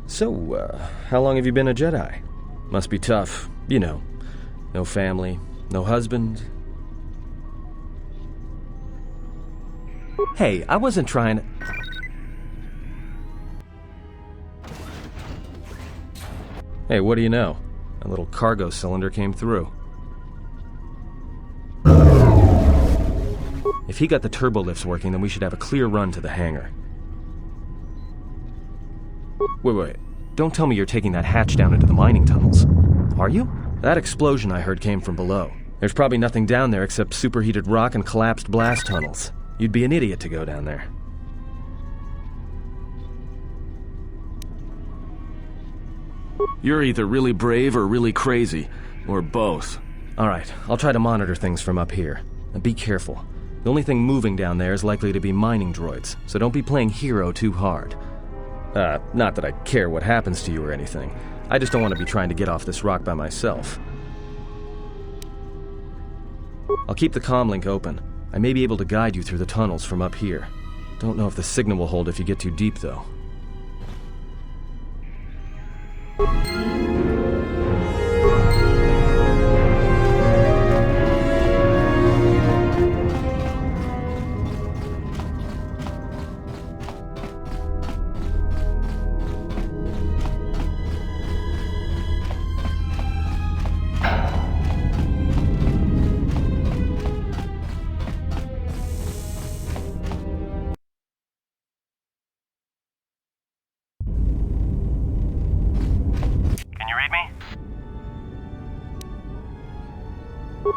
So, how long have you been a Jedi? Must be tough, you know. No family, no husband. Hey, I wasn't trying to... Hey, what do you know? A little cargo cylinder came through. If he got the turbo lifts working, then we should have a clear run to the hangar. Wait. Don't tell me you're taking that hatch down into the mining tunnels. Are you? That explosion I heard came from below. There's probably nothing down there except superheated rock and collapsed blast tunnels. You'd be an idiot to go down there. You're either really brave or really crazy, or both. Alright, I'll try to monitor things from up here. And be careful. The only thing moving down there is likely to be mining droids, so don't be playing hero too hard. Not that I care what happens to you or anything. I just don't want to be trying to get off this rock by myself. I'll keep the comm link open. I may be able to guide you through the tunnels from up here. Don't know if the signal will hold if you get too deep, though.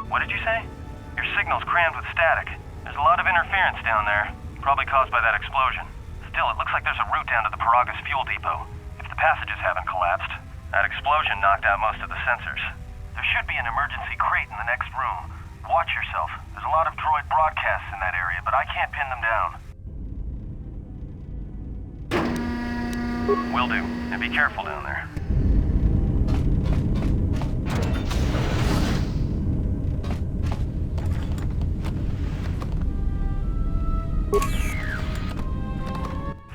What did you say? Your signal's crammed with static. There's a lot of interference down there, probably caused by that explosion. Still, it looks like there's a route down to the Paragus fuel depot. If the passages haven't collapsed, that explosion knocked out most of the sensors. There should be an emergency crate in the next room. Watch yourself. There's a lot of droid broadcasts in that area, but I can't pin them down. Will do, and be careful down there.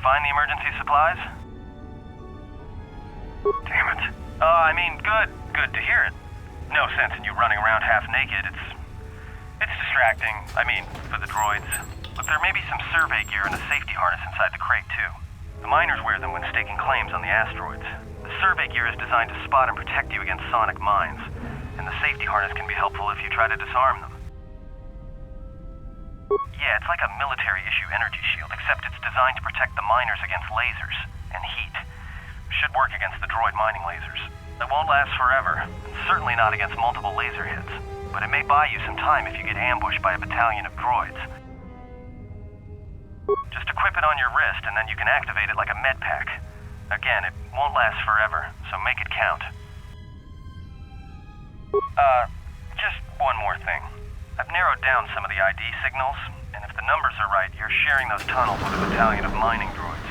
Find the emergency supplies? Damn it. Good to hear it. No sense in you running around half naked. It's distracting. For the droids. But there may be some survey gear and a safety harness inside the crate, too. The miners wear them when staking claims on the asteroids. The survey gear is designed to spot and protect you against sonic mines, and the safety harness can be helpful if you try to disarm them. Yeah, it's like a military-issue energy shield, except it's designed to protect the miners against lasers and heat. Should work against the droid mining lasers. It won't last forever, and certainly not against multiple laser hits, but it may buy you some time if you get ambushed by a battalion of droids. Just equip it on your wrist, and then you can activate it like a med pack. Again, it won't last forever, so make it count. Just one more thing. I've narrowed down some of the ID signals, and if the numbers are right, you're sharing those tunnels with a battalion of mining droids.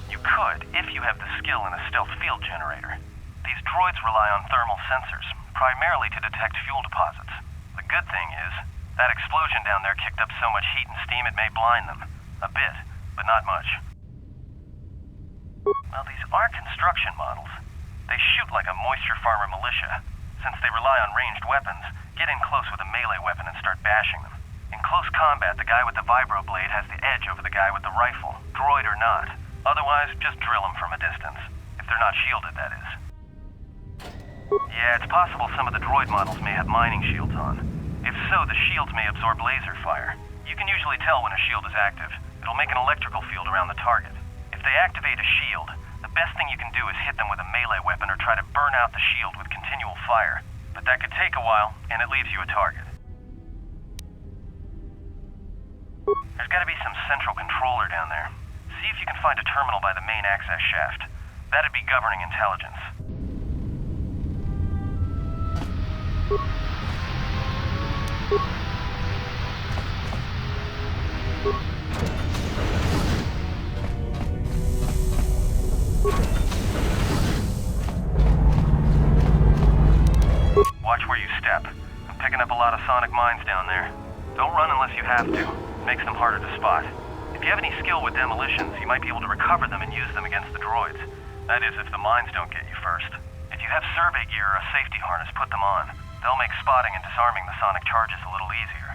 You could, if you have the skill in a stealth field generator. These droids rely on thermal sensors, primarily to detect fuel deposits. The good thing is, that explosion down there kicked up so much heat and steam it may blind them. A bit, but not much. Well, these are construction models. They shoot like a moisture farmer militia. Since they rely on ranged weapons, get in close with a melee weapon and start bashing them. In close combat, the guy with the vibroblade has the edge over the guy with the rifle, droid or not. Otherwise, just drill them from a distance. If they're not shielded, that is. Yeah, it's possible some of the droid models may have mining shields on. If so, the shields may absorb laser fire. You can usually tell when a shield is active. It'll make an electrical field around the target. If they activate a shield, the best thing you can do is hit them with a melee weapon or try to burn out the shield with continual fire. But that could take a while, and it leaves you a target. There's gotta be some central controller down there. See if you can find a terminal by the main access shaft. That'd be governing intelligence. Watch where you step. I'm picking up a lot of sonic mines down there. Don't run unless you have to. It makes them harder to spot. If If you have any skill with demolitions, you might be able to recover them and use them against the droids. That is, if the mines don't get you first. If you have survey gear or a safety harness, put them on. They'll make spotting and disarming the sonic charges a little easier.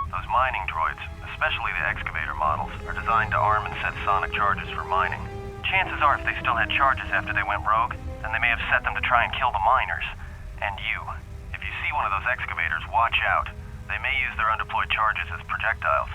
Those mining droids, especially the excavator models, are designed to arm and set sonic charges for mining. Chances are if they still had charges after they went rogue, then they may have set them to try and kill the miners. And you. If you see one of those excavators, watch out. They may use their undeployed charges as projectiles.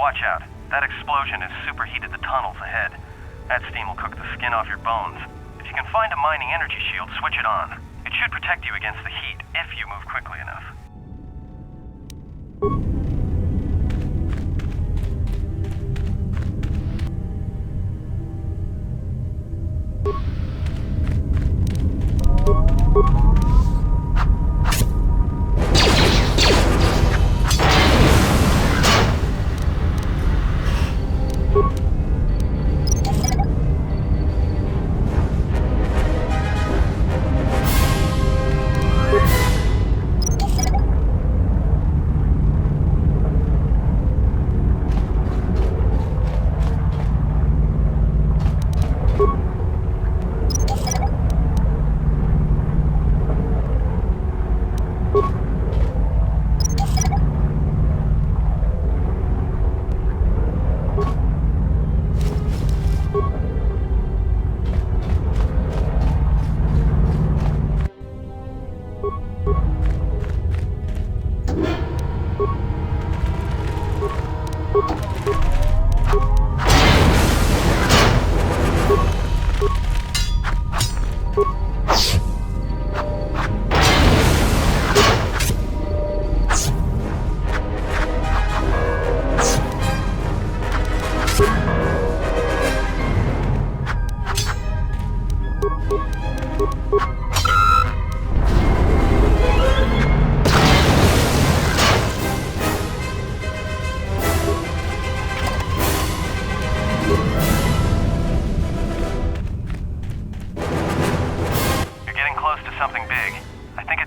Watch out. That explosion has superheated the tunnels ahead. That steam will cook the skin off your bones. If you can find a mining energy shield, switch it on. It should protect you against the heat if you move quickly enough.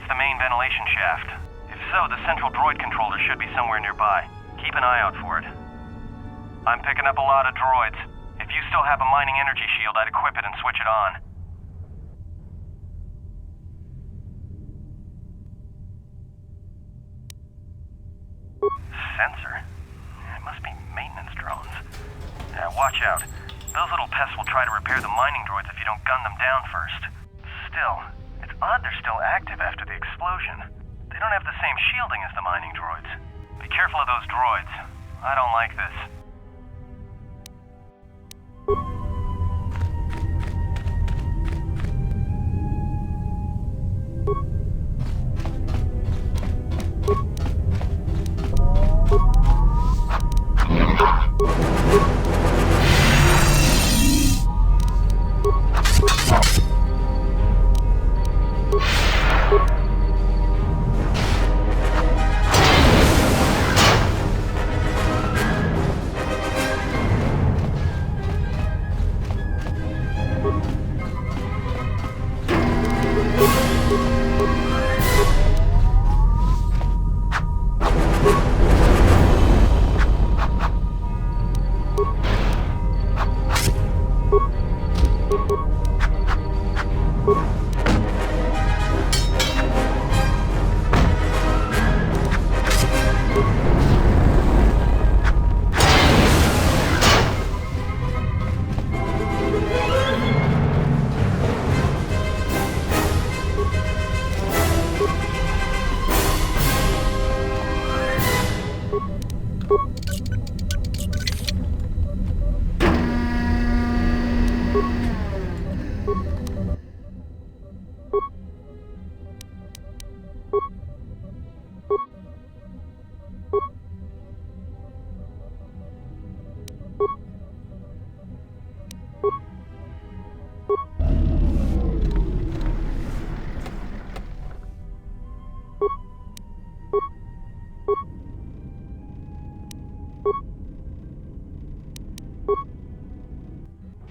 it's the main ventilation shaft. If so, the central droid controller should be somewhere nearby. Keep an eye out for it. I'm picking up a lot of droids. If you still have a mining energy shield, I'd equip it and switch it on. Sensor? It must be maintenance drones. Watch out. Those little pests will try to repair the mining droids if you don't gun them down first. Still, it's odd they're still active after the explosion. They don't have the same shielding as the mining droids. Be careful of those droids. I don't like this.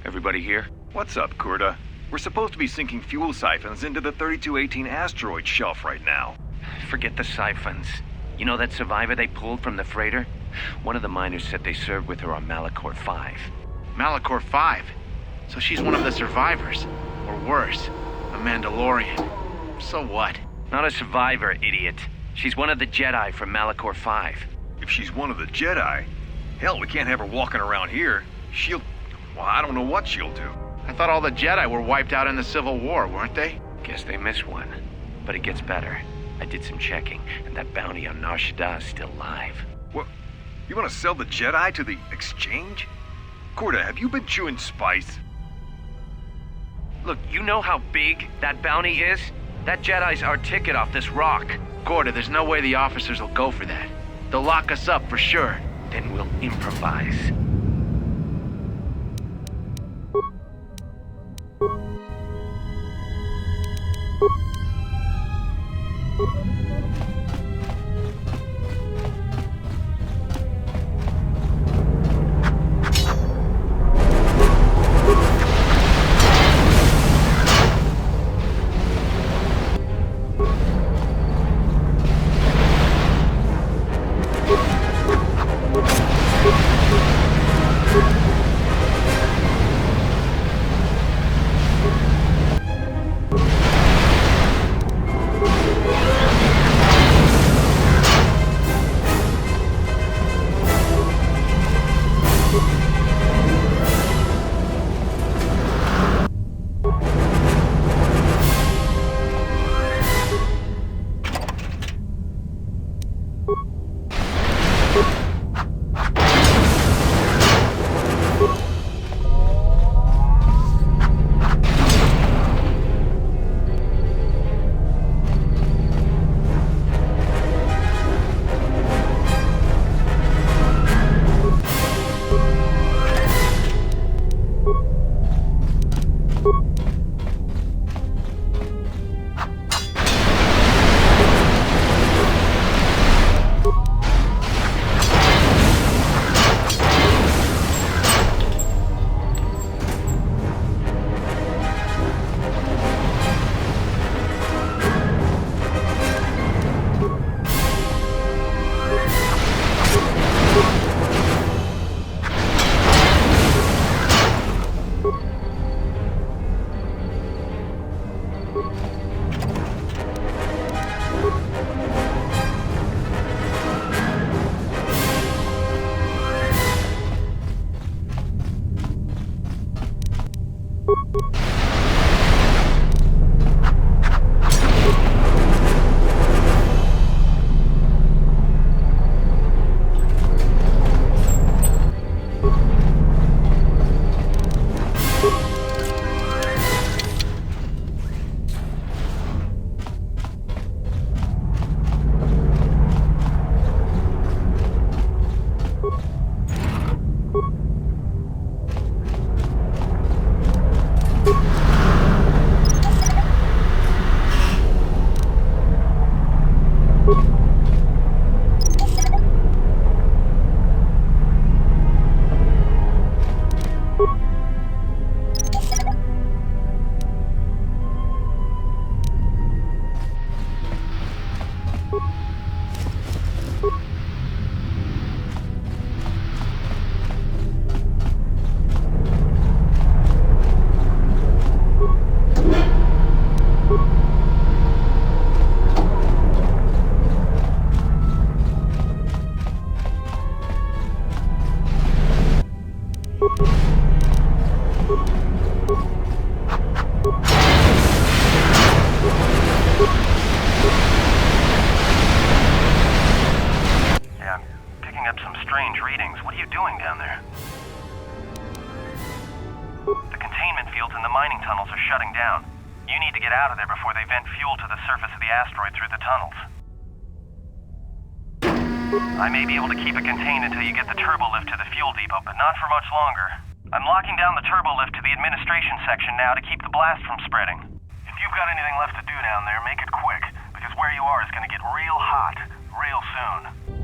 Everybody here? What's up, Kurta? We're supposed to be sinking fuel siphons into the 3218 asteroid shelf right now. Forget the siphons. You know that survivor they pulled from the freighter? One of the miners said they served with her on Malachor 5. Malachor 5? So she's one of the survivors. Or worse, a Mandalorian. So what? Not a survivor, idiot. She's one of the Jedi from Malachor 5. If she's one of the Jedi, hell, we can't have her walking around here. Well, I don't know what she'll do. I thought all the Jedi were wiped out in the Civil War, weren't they? Guess they missed one. But it gets better. I did some checking, and that bounty on Nar Shaddaa is still live. What? You want to sell the Jedi to the exchange? Kurta, have you been chewing spice? Look, you know how big that bounty is? That Jedi's our ticket off this rock. Gorda, there's no way the officers will go for that. They'll lock us up for sure. Then we'll improvise. Yeah, I'm picking up some strange readings. What are you doing down there? The containment fields in the mining tunnels are shutting down. You need to get out of there before they vent fuel to the surface of the asteroid through the tunnels. I may be able to keep it contained until you get the turbo lift to the fuel depot, but not for much longer. I'm locking down the turbo lift to the administration section now to keep the blast from spreading. If you've got anything left to do down there, make it quick, because where you are is gonna get real hot real soon.